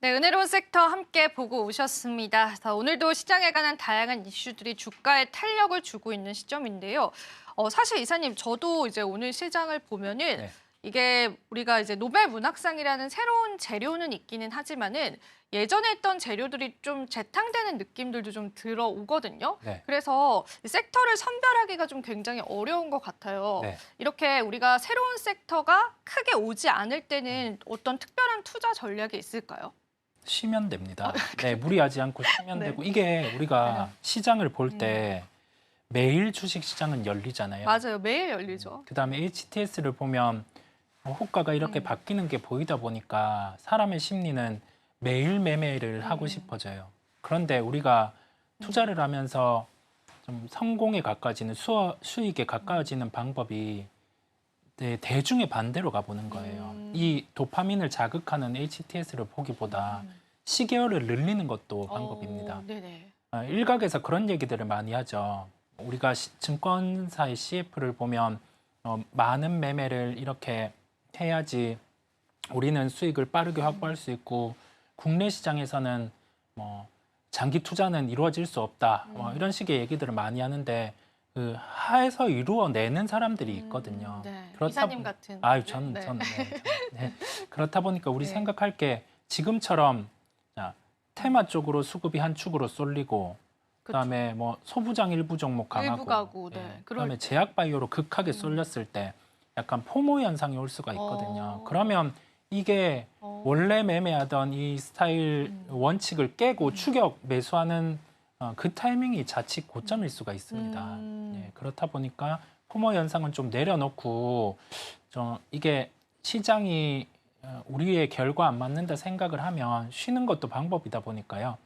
네, 은혜로운 섹터 함께 보고 오셨습니다. 자, 오늘도 시장에 관한 다양한 이슈들이 주가에 탄력을 주고 있는 시점인데요. 사실 이사님, 저도 이제 오늘 시장을 보면은 네. 이게 우리가 이제 노벨 문학상이라는 새로운 재료는 있기는 하지만은 예전에 했던 재료들이 좀 재탕되는 느낌들도 좀 들어오거든요. 네. 그래서 이 섹터를 선별하기가 좀 굉장히 어려운 것 같아요. 네. 이렇게 우리가 새로운 섹터가 크게 오지 않을 때는 어떤 특별한 투자 전략이 있을까요? 쉬면 됩니다. 네, 무리하지 않고 쉬면 네. 되고 이게 우리가 시장을 볼 음. 때 매일 주식 시장은 열리잖아요. 맞아요. 매일 열리죠. 그다음에 HTS를 보면 호가가 이렇게 바뀌는 게 보이다 보니까 사람의 심리는 매일 매매를 하고 싶어져요. 그런데 우리가 투자를 하면서 좀 성공에 가까워지는 수익에 가까워지는 방법이 대중의 반대로 가보는 거예요. 이 도파민을 자극하는 HTS를 보기보다 시계열을 늘리는 것도 방법입니다. 네네. 일각에서 그런 얘기들을 많이 하죠. 우리가 증권사의 CF를 보면 많은 매매를 이렇게 해야지 우리는 수익을 빠르게 확보할 수 있고 국내 시장에서는 뭐 장기 투자는 이루어질 수 없다. 이런 식의 얘기들을 많이 하는데 그 하에서 이루어내는 사람들이 있거든요. 네. 그렇다 이사님 같은. 아유, 분들. 저는 네. 저는 네. 그렇다 보니까 우리 네. 생각할 게 지금처럼 자, 테마 쪽으로 수급이 한 축으로 쏠리고 그다음에 뭐 소부장 일부 종목 강하고 일부 가고, 네. 예, 그럴 그다음에 제약 바이오로 극하게 쏠렸을 때 약간 포모 현상이 올 수가 있거든요. 그러면 이게 원래 매매하던 이 스타일 원칙을 깨고 추격 매수하는 그 타이밍이 자칫 고점일 수가 있습니다. 예, 그렇다 보니까 포모 현상은 좀 내려놓고 이게 시장이 우리의 결과 안 맞는다 생각을 하면 쉬는 것도 방법이다 보니까요.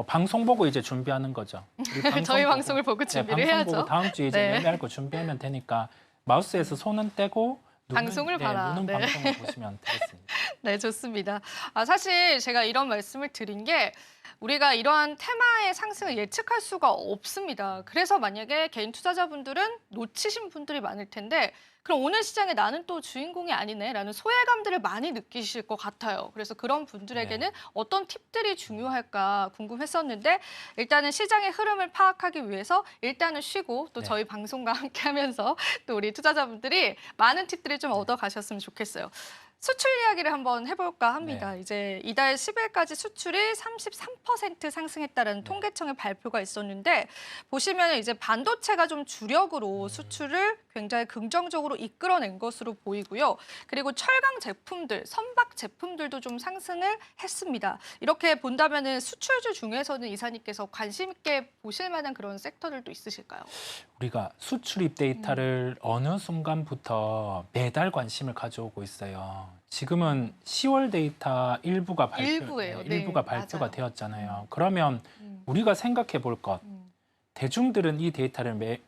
방송 보고 이제 준비하는 거죠. 우리 방송 저희 보고, 방송을 보고 준비를 방송 해야죠. 보고 다음 주에 이제 네. 매매할 거 준비하면 되니까 마우스에서 손은 떼고 방송을 봐라. 눈은 네. 방송을 보시면 되겠습니다. 네, 좋습니다. 사실 제가 이런 말씀을 드린 게 우리가 이러한 테마의 상승을 예측할 수가 없습니다. 그래서 만약에 개인 투자자분들은 놓치신 분들이 많을 텐데 그럼 오늘 시장에 나는 또 주인공이 아니네라는 소외감들을 많이 느끼실 것 같아요. 그래서 그런 분들에게는 어떤 팁들이 중요할까 궁금했었는데 일단은 시장의 흐름을 파악하기 위해서 일단은 쉬고 또 저희 방송과 함께하면서 또 우리 투자자분들이 많은 팁들을 좀 얻어가셨으면 좋겠어요. 수출 이야기를 한번 해볼까 합니다. 이제 이달 10일까지 수출이 33% 상승했다는 통계청의 발표가 있었는데 보시면 이제 반도체가 좀 주력으로 수출을 굉장히 긍정적으로 이끌어낸 것으로 보이고요. 그리고 철강 제품들, 선박 제품들도 좀 상승을 했습니다. 이렇게 본다면은 수출주 중에서는 이사님께서 관심 있게 보실 만한 그런 섹터들도 있으실까요? 우리가 수출입 데이터를 어느 순간부터 매달 관심을 가져오고 있어요. 지금은 10월 데이터 일부가 일부예요. 네, 일부가 발표가 맞아요. 되었잖아요. 그러면 우리가 생각해 볼 것, 대중들은 이 데이터를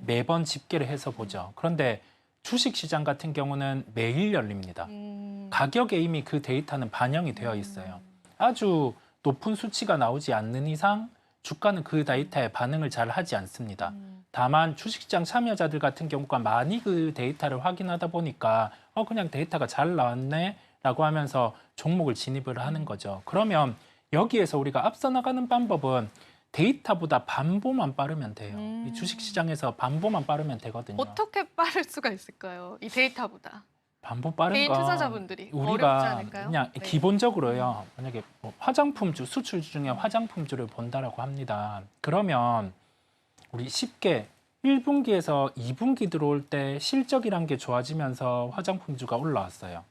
매번 집계를 해서 보죠. 그런데 주식시장 같은 경우는 매일 열립니다. 가격에 이미 그 데이터는 반영이 되어 있어요. 아주 높은 수치가 나오지 않는 이상 주가는 그 데이터에 반응을 잘 하지 않습니다. 다만 주식시장 참여자들 같은 경우가 많이 그 데이터를 확인하다 보니까 그냥 데이터가 잘 나왔네라고 하면서 종목을 진입을 하는 거죠. 그러면 여기에서 우리가 앞서 나가는 방법은 데이터보다 반보만 빠르면 돼요. 이 주식시장에서 반보만 빠르면 되거든요. 어떻게 빠를 수가 있을까요? 이 데이터보다. 반보 빠른 개인 건 투자자분들이 어렵지 우리가 않을까요? 그냥 네. 기본적으로요. 만약에 뭐 화장품주 수출주 중에 화장품주를 본다라고 합니다. 그러면 우리 쉽게 1분기에서 2분기 들어올 때 실적이란 게 좋아지면서 화장품주가 올라왔어요.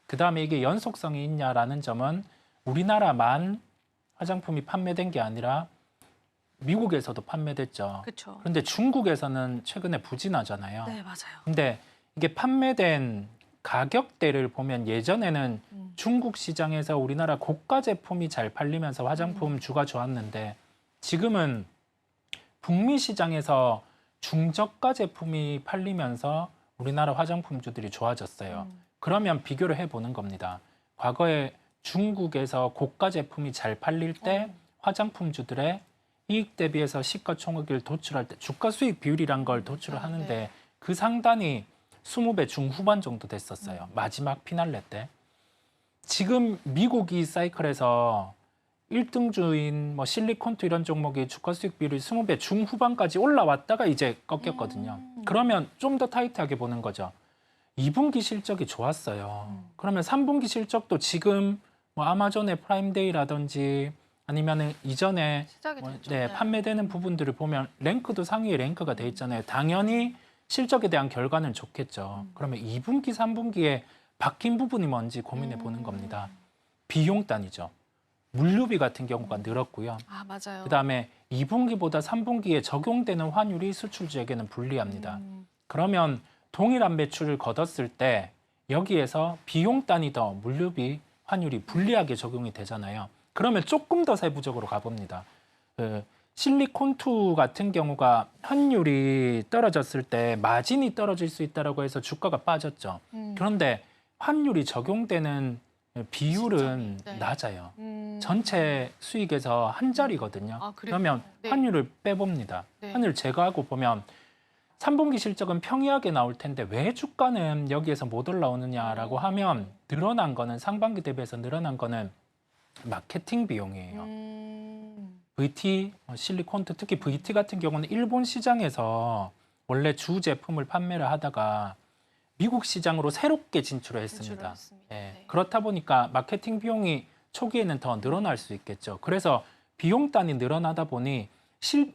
그다음에 이게 연속성이 있냐라는 점은 우리나라만 화장품이 판매된 게 아니라 미국에서도 판매됐죠. 그렇죠. 그런데 중국에서는 최근에 부진하잖아요. 네, 맞아요. 근데 이게 판매된 가격대를 보면 예전에는 중국 시장에서 우리나라 고가 제품이 잘 팔리면서 화장품 주가 좋았는데 지금은 북미 시장에서 중저가 제품이 팔리면서 우리나라 화장품주들이 좋아졌어요. 그러면 비교를 해보는 겁니다. 과거에 중국에서 고가 제품이 잘 팔릴 때 화장품주들의 이익 대비해서 시가총액을 도출할 때 주가 수익 비율이란 걸 도출을 하는데 그 상단이 20배 중후반 정도 됐었어요. 마지막 피날레 때. 지금 미국이 사이클에서 1등주인 뭐 실리콘투 이런 종목이 주가 수익 비율이 20배 중후반까지 올라왔다가 이제 꺾였거든요. 그러면 좀 더 타이트하게 보는 거죠. 2분기 실적이 좋았어요. 그러면 3분기 실적도 지금 뭐 아마존의 프라임데이라든지 아니면은 이전에 시작이 뭐, 됐죠. 네, 판매되는 부분들을 보면 랭크도 상위에 랭크가 돼 있잖아요. 당연히 실적에 대한 결과는 좋겠죠. 그러면 2분기, 3분기에 바뀐 부분이 뭔지 고민해 보는 겁니다. 비용 단위죠. 물류비 같은 경우가 늘었고요. 아, 맞아요. 그다음에 2분기보다 3분기에 적용되는 환율이 수출주에게는 불리합니다. 그러면 동일한 매출을 거뒀을 때 여기에서 비용 단위 더 물류비 환율이 불리하게 적용이 되잖아요. 그러면 조금 더 세부적으로 가봅니다. 실리콘투 같은 경우가 환율이 떨어졌을 때 마진이 떨어질 수 있다고 해서 주가가 빠졌죠. 그런데 환율이 적용되는 비율은 시점이, 네. 낮아요. 전체 수익에서 한 자리거든요. 아, 그래요? 그러면 네. 환율을 빼봅니다. 네. 환율 제거하고 보면 3분기 실적은 평이하게 나올 텐데 왜 주가는 여기에서 못 올라오느냐라고 하면 늘어난 거는 상반기 대비해서 늘어난 거는 마케팅 비용이에요. VT, 실리콘트, 특히 VT 같은 경우는 일본 시장에서 원래 주 제품을 판매를 하다가 미국 시장으로 새롭게 진출을 했습니다. 예, 네. 그렇다 보니까 마케팅 비용이 초기에는 더 늘어날 수 있겠죠. 그래서 비용 단위 늘어나다 보니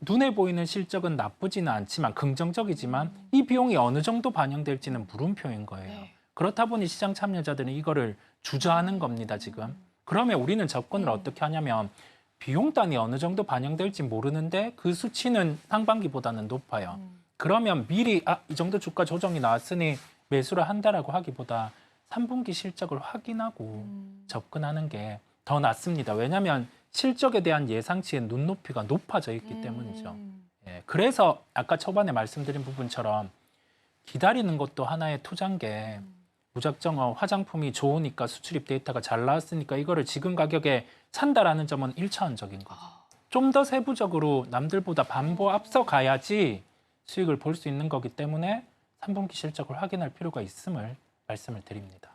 눈에 보이는 실적은 나쁘지는 않지만 긍정적이지만 이 비용이 어느 정도 반영될지는 물음표인 거예요. 네. 그렇다 보니 시장 참여자들은 이거를 주저하는 겁니다, 지금. 그러면 우리는 접근을 어떻게 하냐면 비용 단위 어느 정도 반영될지 모르는데 그 수치는 상반기보다는 높아요. 그러면 미리 이 정도 주가 조정이 나왔으니 매수를 한다라고 하기보다 3분기 실적을 확인하고 접근하는 게 더 낫습니다. 왜냐하면 실적에 대한 예상치의 눈높이가 높아져 있기 때문이죠. 예, 그래서 아까 초반에 말씀드린 부분처럼 기다리는 것도 하나의 투자인 게 무작정 화장품이 좋으니까 수출입 데이터가 잘 나왔으니까 이거를 지금 가격에 산다라는 점은 1차원적인 거죠. 좀 더 세부적으로 남들보다 반보 앞서 가야지 수익을 볼 수 있는 거기 때문에 3분기 실적을 확인할 필요가 있음을 말씀을 드립니다.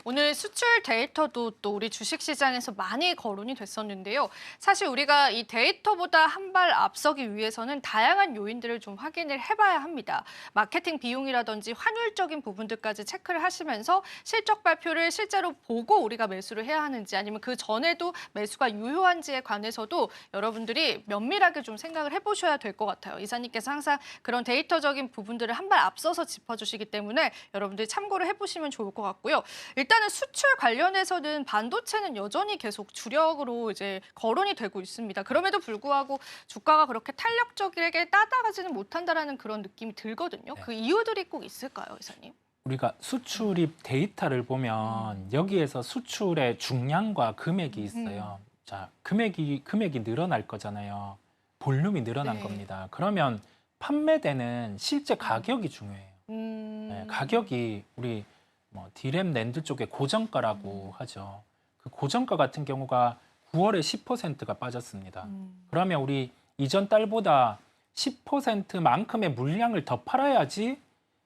오늘 수출 데이터도 또 우리 주식시장에서 많이 거론이 됐었는데요. 사실 우리가 이 데이터보다 한 발 앞서기 위해서는 다양한 요인들을 좀 확인을 해봐야 합니다. 마케팅 비용이라든지 환율적인 부분들까지 체크를 하시면서 실적 발표를 실제로 보고 우리가 매수를 해야 하는지 아니면 그 전에도 매수가 유효한지에 관해서도 여러분들이 면밀하게 좀 생각을 해보셔야 될 것 같아요. 이사님께서 항상 그런 데이터적인 부분들을 한 발 앞서서 짚어주시기 때문에 여러분들이 참고를 해보시면 좋을 것 같고요. 일단은 수출 관련해서는 반도체는 여전히 계속 주력으로 이제 거론이 되고 있습니다. 그럼에도 불구하고 주가가 그렇게 탄력적이게 따라가지는 못한다라는 그런 느낌이 들거든요. 네. 그 이유들이 꼭 있을까요, 이사님? 우리가 수출입 데이터를 보면 여기에서 수출의 중량과 금액이 있어요. 자, 금액이 늘어날 거잖아요. 볼륨이 늘어난 네. 겁니다. 그러면 판매되는 실제 가격이 중요해요. 네, 가격이 우리 뭐 디램 낸드 쪽에 고정가라고 하죠. 그 고정가 같은 경우가 9월에 10%가 빠졌습니다. 그러면 우리 이전 달보다 10%만큼의 물량을 더 팔아야지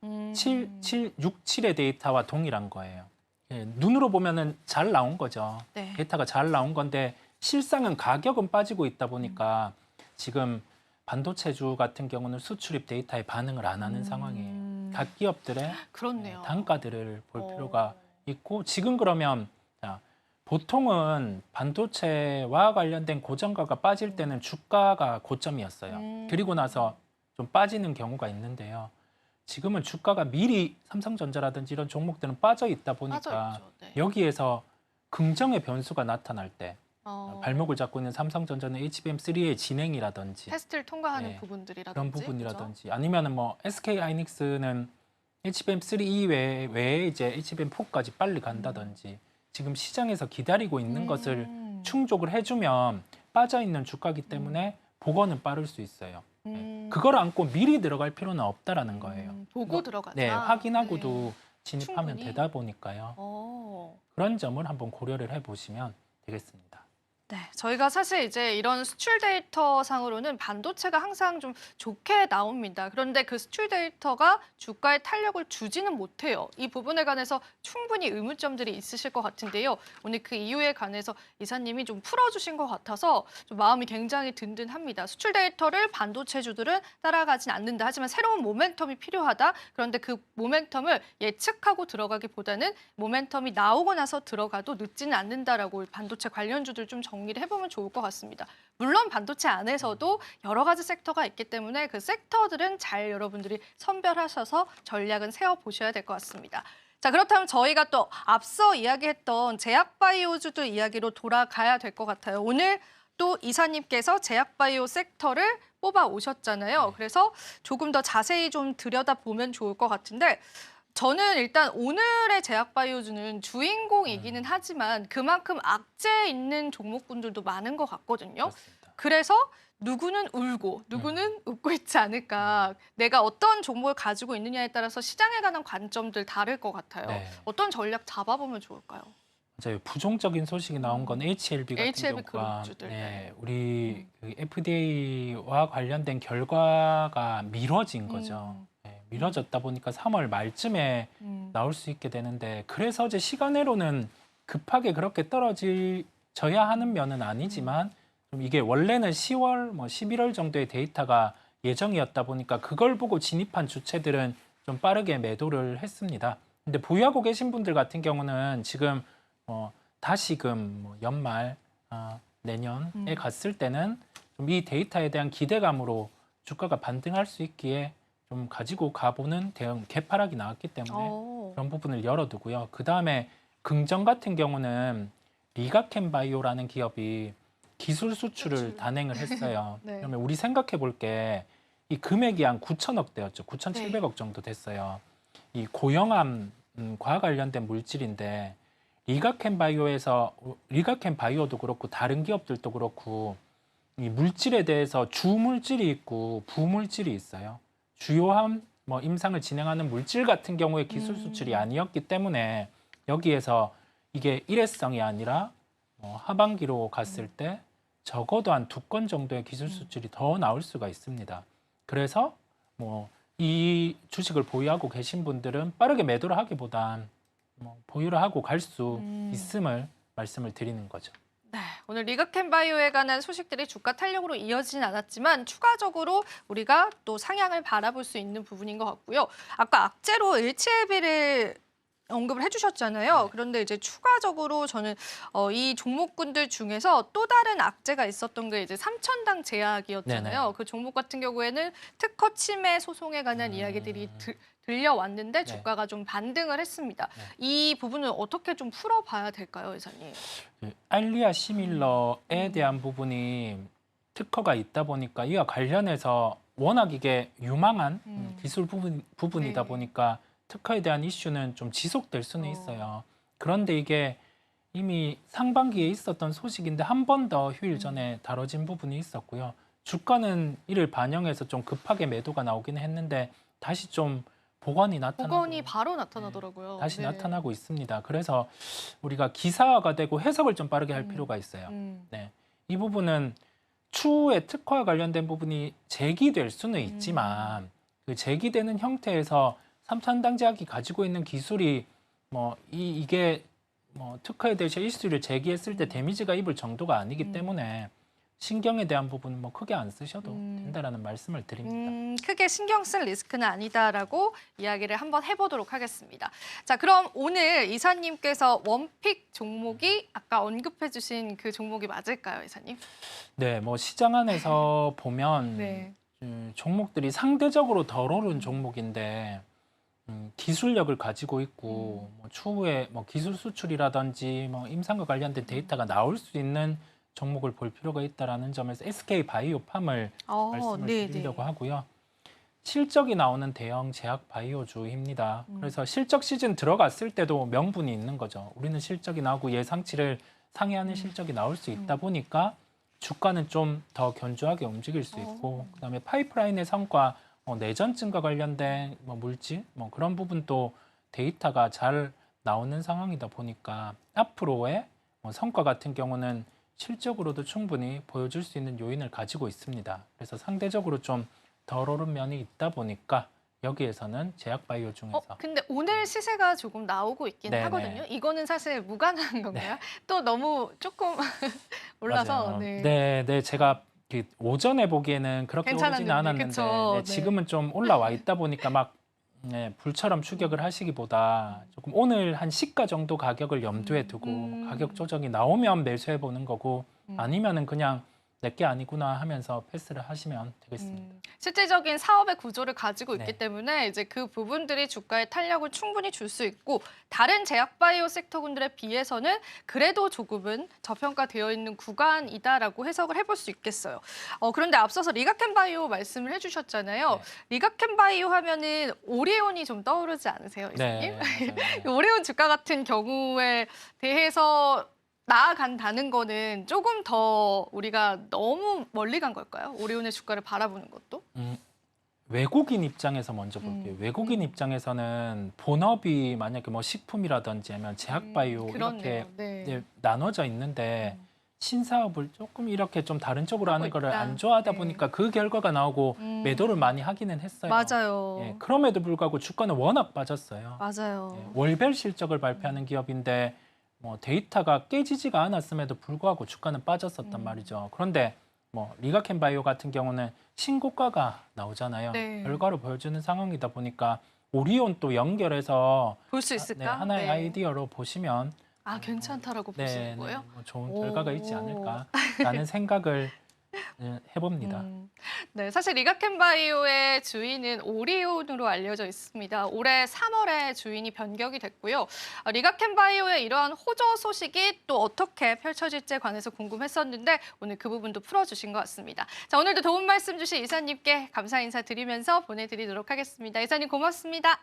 67의 데이터와 동일한 거예요. 예, 눈으로 보면은 잘 나온 거죠. 네. 데이터가 잘 나온 건데 실상은 가격은 빠지고 있다 보니까 지금 반도체주 같은 경우는 수출입 데이터에 반응을 안 하는 상황이에요. 각 기업들의 그렇네요. 단가들을 볼 필요가 있고 지금 그러면 자, 보통은 반도체와 관련된 고정가가 빠질 때는 주가가 고점이었어요. 그리고 나서 좀 빠지는 경우가 있는데요. 지금은 주가가 미리 삼성전자라든지 이런 종목들은 빠져 있다 보니까 빠져있죠. 네. 여기에서 긍정의 변수가 나타날 때 어, 발목을 잡고 있는 삼성전자는 HBM3의 진행이라든지 테스트를 통과하는 네, 부분들이라든지 그런 부분이라든지 아니면은 뭐 SK 하이닉스는 HBM3 이외에 이제 HBM4까지 빨리 간다든지 지금 시장에서 기다리고 있는 것을 충족을 해주면 빠져 있는 주가기 때문에 복원은 빠를 수 있어요. 그걸 안고 미리 들어갈 필요는 없다라는 거예요. 보고 들어가자. 네, 확인하고도 진입하면 충분히. 되다 보니까요. 어. 그런 점을 한번 고려를 해보시면 되겠습니다. 네, 저희가 사실 이제 이런 수출 데이터 상으로는 반도체가 항상 좀 좋게 나옵니다. 그런데 그 수출 데이터가 주가에 탄력을 주지는 못해요. 이 부분에 관해서 충분히 의문점들이 있으실 것 같은데요. 오늘 그 이유에 관해서 이사님이 좀 풀어주신 것 같아서 좀 마음이 굉장히 든든합니다. 수출 데이터를 반도체주들은 따라가진 않는다. 하지만 새로운 모멘텀이 필요하다. 그런데 그 모멘텀을 예측하고 들어가기보다는 모멘텀이 나오고 나서 들어가도 늦지는 않는다라고 반도체 관련주들 좀 정리를 해보면 좋을 것 같습니다. 물론 반도체 안에서도 여러 가지 섹터가 있기 때문에 그 섹터들은 잘 여러분들이 선별하셔서 전략은 세워보셔야 될 것 같습니다. 자, 그렇다면 저희가 또 앞서 이야기했던 제약바이오주들 이야기로 돌아가야 될 것 같아요. 오늘 또 이사님께서 제약바이오 섹터를 뽑아 오셨잖아요. 그래서 조금 더 자세히 좀 들여다보면 좋을 것 같은데 저는 일단 오늘의 제약바이오주는 주인공이기는 하지만 그만큼 악재에 있는 종목군들도 많은 것 같거든요. 그렇습니다. 그래서 누구는 울고 누구는 웃고 있지 않을까. 내가 어떤 종목을 가지고 있느냐에 따라서 시장에 관한 관점들 다를 것 같아요. 네. 어떤 전략 잡아보면 좋을까요? 맞아요. 부정적인 소식이 나온 건 HLB 같은 HLB 경우가 그룹주들. 네, 우리 그 FDA와 관련된 결과가 미뤄진 거죠. 네, 미뤄졌다 보니까 3월 말쯤에 나올 수 있게 되는데 그래서 이제 시간으로는 급하게 그렇게 떨어져야 하는 면은 아니지만 좀 이게 원래는 10월, 뭐 11월 정도의 데이터가 예정이었다 보니까 그걸 보고 진입한 주체들은 좀 빠르게 매도를 했습니다. 근데 보유하고 계신 분들 같은 경우는 지금 다시금 뭐 연말 내년에 갔을 때는 좀 이 데이터에 대한 기대감으로 주가가 반등할 수 있기에 좀 가지고 가보는 대응 개파락이 나왔기 때문에 그런 부분을 열어두고요. 그 다음에 긍정 같은 경우는 리가켄 바이오라는 기업이 기술 수출을 단행을 했어요. 네. 그러면 우리 생각해 볼 게 이 금액이 한 9천억대였죠. 9,700억 네. 정도 됐어요. 이 고형암과 관련된 물질인데 리가켄 바이오도 그렇고 다른 기업들도 그렇고 이 물질에 대해서 주물질이 있고 부물질이 있어요. 주요한 뭐 임상을 진행하는 물질 같은 경우에 기술 수출이 아니었기 때문에 여기에서 이게 일회성이 아니라 하반기로 갔을 때 적어도 한 2건 정도의 기술 수출이 더 나올 수가 있습니다. 그래서 뭐 이 주식을 보유하고 계신 분들은 빠르게 매도를 하기보단 보유를 하고 갈 수 있음을 말씀을 드리는 거죠. 네, 오늘 리가켄 바이오에 관한 소식들이 주가 탄력으로 이어지진 않았지만 추가적으로 우리가 또 상향을 바라볼 수 있는 부분인 것 같고요. 아까 악재로 HLB를 언급을 해주셨잖아요. 네. 그런데 이제 추가적으로 저는 이 종목군들 중에서 또 다른 악재가 있었던 게 이제 삼천당 제약이었잖아요. 네네. 그 종목 같은 경우에는 특허 침해 소송에 관한 이야기들이 들려왔는데 주가가 좀 반등을 했습니다. 네. 이 부분은 어떻게 좀 풀어봐야 될까요, 이사님? 그 알리아 시밀러에 대한 부분이 특허가 있다 보니까 이와 관련해서 워낙 이게 유망한 기술 부분이다 네. 보니까 특허에 대한 이슈는 좀 지속될 수는 있어요. 그런데 이게 이미 상반기에 있었던 소식인데 한 번 더 휴일 전에 다뤄진 부분이 있었고요. 주가는 이를 반영해서 좀 급하게 매도가 나오긴 했는데 다시 좀 복원이 복원이 바로 나타나더라고요. 다시 네. 나타나고 있습니다. 그래서 우리가 기사화가 되고 해석을 좀 빠르게 할 필요가 있어요. 네. 이 부분은 추후에 특허와 관련된 부분이 제기될 수는 있지만 그 제기되는 형태에서 삼천당제약이 가지고 있는 기술이 이게 특허에 대해서 이슈를 제기했을 때 데미지가 입을 정도가 아니기 때문에 신경에 대한 부분은 크게 안 쓰셔도 된다라는 말씀을 드립니다. 크게 신경 쓸 리스크는 아니다라고 이야기를 한번 해보도록 하겠습니다. 자, 그럼 오늘 이사님께서 원픽 종목이 아까 언급해주신 그 종목이 맞을까요, 이사님? 네, 시장 안에서 보면 네. 종목들이 상대적으로 덜 오른 종목인데 기술력을 가지고 있고 추후에 기술 수출이라든지 임상과 관련된 데이터가 나올 수 있는 종목을 볼 필요가 있다라는 점에서 SK 바이오팜을 말씀을 드리려고 하고요. 실적이 나오는 대형 제약 바이오주입니다. 그래서 실적 시즌 들어갔을 때도 명분이 있는 거죠. 우리는 실적이 나오고 예상치를 상회하는 실적이 나올 수 있다 보니까 주가는 좀 더 견조하게 움직일 수 있고 그다음에 파이프라인의 성과 내전증과 관련된 물질 그런 부분도 데이터가 잘 나오는 상황이다 보니까 앞으로의 성과 같은 경우는 실적으로도 충분히 보여줄 수 있는 요인을 가지고 있습니다. 그래서 상대적으로 좀 덜 오른 면이 있다 보니까 여기에서는 제약바이오 중에서 근데 오늘 시세가 조금 나오고 있긴 네네. 하거든요. 이거는 사실 무관한 건가요? 또 너무 조금 올라서 맞아요. 네. 네, 제가 그 오전에 보기에는 그렇게 오르지는 괜찮았는데, 않았는데 그쵸? 네, 네. 지금은 좀 올라와 있다 보니까 막 네, 불처럼 추격을 하시기보다 조금 오늘 한 시가 정도 가격을 염두에 두고 가격 조정이 나오면 매수해 보는 거고 아니면은 그냥 내게 아니구나 하면서 패스를 하시면 되겠습니다. 실질적인 사업의 구조를 가지고 있기 네. 때문에 이제 그 부분들이 주가의 탄력을 충분히 줄 수 있고 다른 제약바이오 섹터군들에 비해서는 그래도 조금은 저평가되어 있는 구간이다라고 해석을 해볼 수 있겠어요. 그런데 앞서서 리가켄바이오 말씀을 해주셨잖아요. 네. 리가켄바이오 하면은 오리온이 좀 떠오르지 않으세요, 이사님? 네, 맞아요. 오리온 주가 같은 경우에 대해서 나아간다는 거는 조금 더 우리가 너무 멀리 간 걸까요? 오리온의 주가를 바라보는 것도? 외국인 입장에서 먼저 볼게요. 외국인 입장에서는 본업이 만약에 뭐 식품이라든지 아니면 제약바이오 이렇게 그렇네요. 네. 이제 나눠져 있는데 신사업을 조금 이렇게 좀 다른 쪽으로 하고 하는 거를 있다. 안 좋아하다 네. 보니까 그 결과가 나오고 매도를 많이 하기는 했어요. 맞아요. 예, 그럼에도 불구하고 주가는 워낙 빠졌어요. 맞아요. 예, 월별 실적을 발표하는 기업인데 뭐 데이터가 깨지지가 않았음에도 불구하고 주가는 빠졌었단 말이죠. 그런데 뭐 리가켄바이오 같은 경우는 신고가가 나오잖아요. 네. 결과를 보여주는 상황이다 보니까 오리온 또 연결해서 볼 수 있을까? 네, 하나의 네. 아이디어로 보시면 괜찮다라고 보시는 거예요? 뭐 좋은 오. 결과가 있지 않을까라는 생각을 해봅니다. 네, 사실 리가켄바이오의 주인은 오리온으로 알려져 있습니다. 올해 3월에 주인이 변경이 됐고요. 리가켄바이오의 이러한 호조 소식이 또 어떻게 펼쳐질지에 관해서 궁금했었는데 오늘 그 부분도 풀어주신 것 같습니다. 자, 오늘도 도움 말씀 주신 이사님께 감사 인사드리면서 보내드리도록 하겠습니다. 이사님 고맙습니다.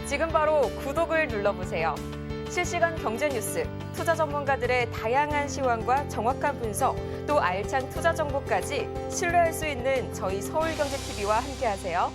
지금 바로 구독을 눌러보세요. 실시간 경제 뉴스, 투자 전문가들의 다양한 시황과 정확한 분석, 또 알찬 투자 정보까지 신뢰할 수 있는 저희 서울경제TV와 함께하세요.